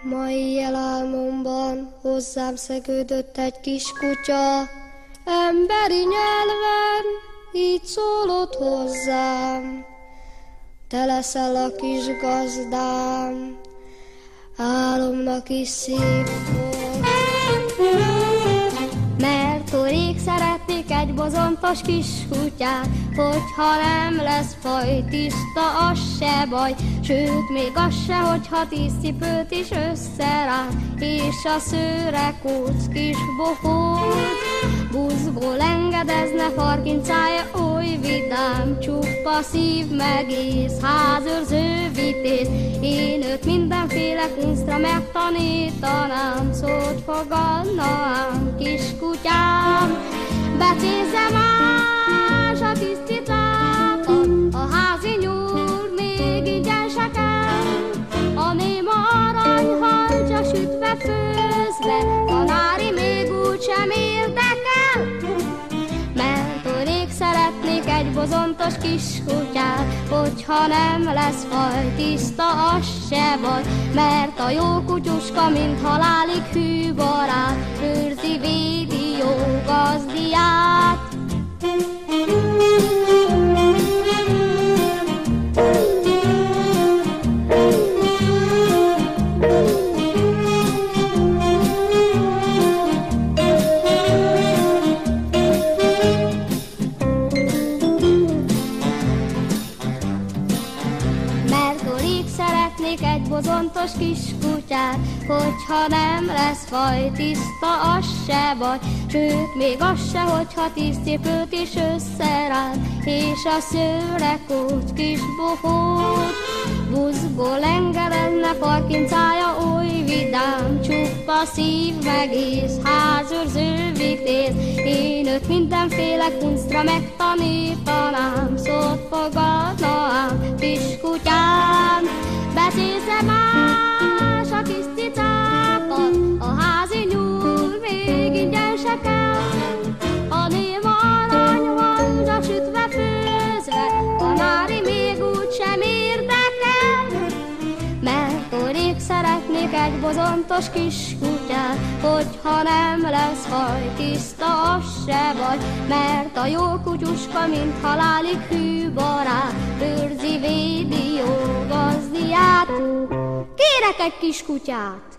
Ma éjjel álmomban hozzám szegődött egy kis kutya, emberi nyelven így szólott hozzám. Te leszel a kis gazdám, álomnak is szép volt. Mert rég szeretnék egy bozontos kis kutyát, hogyha nem lesz faj, tiszta, az se baj. Sőt, még az se, hogyha 10 cipőt is összeránt, és a szőrekóc kis bohóc. Buzgó engedezne, farkincája oly vidám, csupa szív meg ész, házőrző vitéz. Én őt mindenféle kunctra megtanítanám, szót fogadnám, kis kutyám. Becézzem más a kis cicákat, a házi nyúl még ingyen se kell. A néma aranyhal csak sütve főzve, tanári még úgysem érdekel. Mert rég szeretnék egy bozontos kis kutyát, hogyha nem lesz faj, tiszta, az se baj. Mert a jó kutyuska, mint halálig hű barát, őrzi, védi jó gazdiát. Szeretnék egy bozontos kis kutyát, hogyha nem lesz faj, tiszta, az se baj. Sőt, még az se, hogyha 10 cipőt is összeránt, és a szőrekóc kis bohóc. Buzgó engedezne, farkincája oly vidám, csupa szív meg ész, házőrző vitéz. Én őt mindenféle kunctra megtanítanám, szót fogadnám, kis kutyám. Becézze más a kis cicákat, a házi nyúl még ingyen se kell. A néma aranyhal csak sütve főzve, tanári még úgysem érdekel. Mert rég szeretnék egy bozontos kis kutyát, hogyha nem lesz faj, tiszta, az se baj. Mert a jó kutyuska, mint halálig hű barát, őrzi, védi jó gazdiát. Kérek egy kis kutyát!